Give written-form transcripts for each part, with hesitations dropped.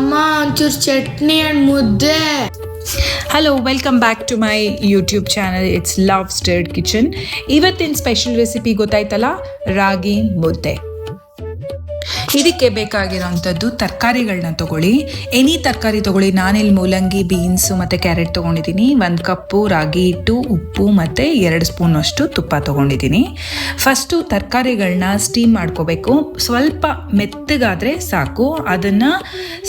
ಅಮ್ಮ ಒಂಚೂರು chutney and mudde. Hello, welcome back to my YouTube channel. It's love stirred kitchen. ಇವತ್ತಿನ special recipe ಗೊತ್ತಾಯ್ತಲ್ಲ, ರಾಗಿ ಮುದ್ದೆ. ಇದಕ್ಕೆ ಬೇಕಾಗಿರೋಂಥದ್ದು ತರಕಾರಿಗಳನ್ನ ತೊಗೊಳ್ಳಿ. ಎನಿ ತರಕಾರಿ ತೊಗೊಳ್ಳಿ. ನಾನಿಲ್ಲಿ ಮೂಲಂಗಿ, ಬೀನ್ಸು ಮತ್ತು ಕ್ಯಾರೆಟ್ ತೊಗೊಂಡಿದ್ದೀನಿ. 1 ಕಪ್ಪು ರಾಗಿ ಹಿಟ್ಟು, ಉಪ್ಪು ಮತ್ತು 2 ಸ್ಪೂನಷ್ಟು ತುಪ್ಪ ತೊಗೊಂಡಿದ್ದೀನಿ. ಫಸ್ಟು ತರಕಾರಿಗಳನ್ನ ಸ್ಟೀಮ್ ಮಾಡ್ಕೋಬೇಕು. ಸ್ವಲ್ಪ ಮೆತ್ತಗಾದರೆ ಸಾಕು. ಅದನ್ನು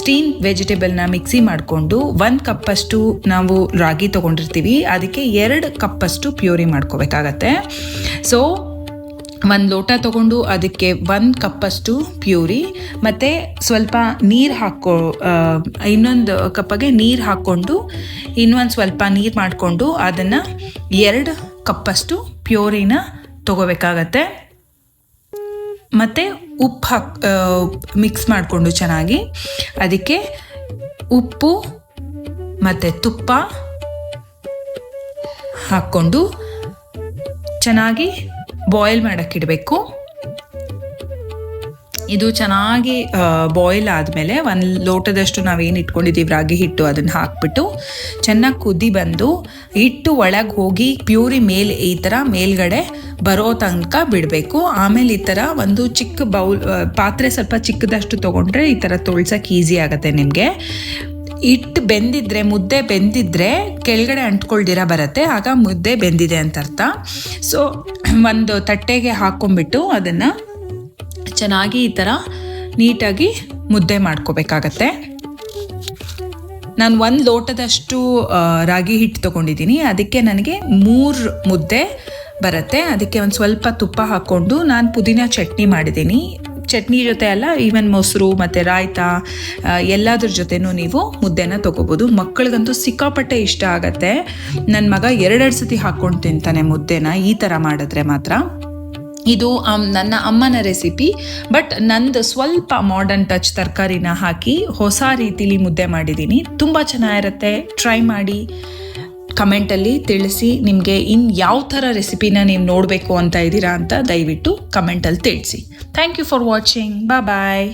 ಸ್ಟೀಮ್ ವೆಜಿಟೇಬಲ್ನ ಮಿಕ್ಸಿ ಮಾಡಿಕೊಂಡು 1 ಕಪ್ಪಷ್ಟು ನಾವು ರಾಗಿ ತೊಗೊಂಡಿರ್ತೀವಿ, ಅದಕ್ಕೆ 2 ಕಪ್ಪಷ್ಟು ಪ್ಯೂರಿ ಮಾಡ್ಕೋಬೇಕಾಗತ್ತೆ. ಸೊ 1 ಲೋಟ ತೊಗೊಂಡು ಅದಕ್ಕೆ 1 ಕಪ್ಪಷ್ಟು ಪ್ಯೂರಿ ಮತ್ತು ಸ್ವಲ್ಪ ನೀರು ಇನ್ನೊಂದು ಕಪ್ಪಿಗೆ ನೀರು ಹಾಕ್ಕೊಂಡು ಇನ್ನೊಂದು ಸ್ವಲ್ಪ ನೀರು ಮಾಡಿಕೊಂಡು ಅದನ್ನು 2 ಕಪ್ಪಷ್ಟು ಪ್ಯೂರಿನ ತೊಗೋಬೇಕಾಗತ್ತೆ. ಮತ್ತು ಉಪ್ಪು ಮಿಕ್ಸ್ ಮಾಡಿಕೊಂಡು ಚೆನ್ನಾಗಿ ಅದಕ್ಕೆ ಉಪ್ಪು ಮತ್ತು ತುಪ್ಪ ಹಾಕ್ಕೊಂಡು ಚೆನ್ನಾಗಿ ಬಾಯ್ಲ್ ಮಾಡೋಕ್ಕಿಡಬೇಕು. ಇದು ಚೆನ್ನಾಗಿ ಬಾಯ್ಲ್ ಆದಮೇಲೆ 1 ಲೋಟದಷ್ಟು ನಾವೇನು ಇಟ್ಕೊಂಡಿದ್ದೀವಿ ರಾಗಿ ಹಿಟ್ಟು ಅದನ್ನು ಹಾಕ್ಬಿಟ್ಟು ಚೆನ್ನಾಗಿ ಕುದಿ ಬಂದು ಹಿಟ್ಟು ಒಳಗೆ ಹೋಗಿ ಪ್ಯೂರಿ ಮೇಲೆ ಈ ಥರ ಮೇಲ್ಗಡೆ ಬರೋ ತನಕ ಬಿಡಬೇಕು. ಆಮೇಲೆ ಈ ಥರ ಒಂದು ಚಿಕ್ಕ ಪಾತ್ರೆ ಸ್ವಲ್ಪ ಚಿಕ್ಕದಷ್ಟು ತೊಗೊಂಡ್ರೆ ಈ ಥರ ತೊಳ್ಸೋಕ್ಕೆ ಈಸಿ ಆಗುತ್ತೆ ನಿಮಗೆ. ಹಿಟ್ಟು ಬೆಂದಿದ್ರೆ, ಮುದ್ದೆ ಬೆಂದಿದ್ರೆ ಕೆಳಗಡೆ ಅಂಟ್ಕೊಳ್ದಿರ ಬರುತ್ತೆ, ಆಗ ಮುದ್ದೆ ಬೆಂದಿದೆ ಅಂತ ಅರ್ಥ. ಸೊ ಒಂದು ತಟ್ಟೆಗೆ ಹಾಕ್ಕೊಂಬಿಟ್ಟು ಅದನ್ನು ಚೆನ್ನಾಗಿ ಈ ಥರ ನೀಟಾಗಿ ಮುದ್ದೆ ಮಾಡ್ಕೋಬೇಕಾಗತ್ತೆ. ನಾನು 1 ಲೋಟದಷ್ಟು ರಾಗಿ ಹಿಟ್ಟು ತೊಗೊಂಡಿದ್ದೀನಿ, ಅದಕ್ಕೆ ನನಗೆ 3 ಮುದ್ದೆ ಬರುತ್ತೆ. ಅದಕ್ಕೆ ಒಂದು ಸ್ವಲ್ಪ ತುಪ್ಪ ಹಾಕ್ಕೊಂಡು ನಾನು ಪುದೀನ ಚಟ್ನಿ ಮಾಡಿದ್ದೀನಿ. ಚಟ್ನಿ ಜೊತೆ ಅಲ್ಲ, ಈವನ್ ಮೊಸರು ಮತ್ತು ರಾಯ್ತ ಎಲ್ಲದ್ರ ಜೊತೆನೂ ನೀವು ಮುದ್ದೆನ ತೊಗೋಬೋದು. ಮಕ್ಕಳಿಗಂತೂ ಸಿಕ್ಕಾಪಟ್ಟೆ ಇಷ್ಟ ಆಗತ್ತೆ. ನನ್ನ ಮಗ 2 ಸತಿ ಹಾಕ್ಕೊಂಡು ತಿಂತಾನೆ ಮುದ್ದೆನ ಈ ಥರ ಮಾಡಿದ್ರೆ ಮಾತ್ರ. ಇದು ನನ್ನ ಅಮ್ಮನ ರೆಸಿಪಿ, ಬಟ್ ನಂದು ಸ್ವಲ್ಪ ಮಾಡರ್ನ್ ಟಚ್ ತರಕಾರಿನ ಹಾಕಿ ಹೊಸ ರೀತಿಲಿ ಮುದ್ದೆ ಮಾಡಿದ್ದೀನಿ. ತುಂಬ ಚೆನ್ನಾಗಿರುತ್ತೆ, ಟ್ರೈ ಮಾಡಿ. ಕಮೆಂಟಲ್ಲಿ ತಿಳಿಸಿ ನಿಮಗೆ ಯಾವ ಥರ ರೆಸಿಪಿನ ನೀವು ನೋಡಬೇಕು ಅಂತ ಇದ್ದೀರಾ ಅಂತ ದಯವಿಟ್ಟು ಕಮೆಂಟಲ್ಲಿ ತಿಳಿಸಿ. Thank you for watching. Bye.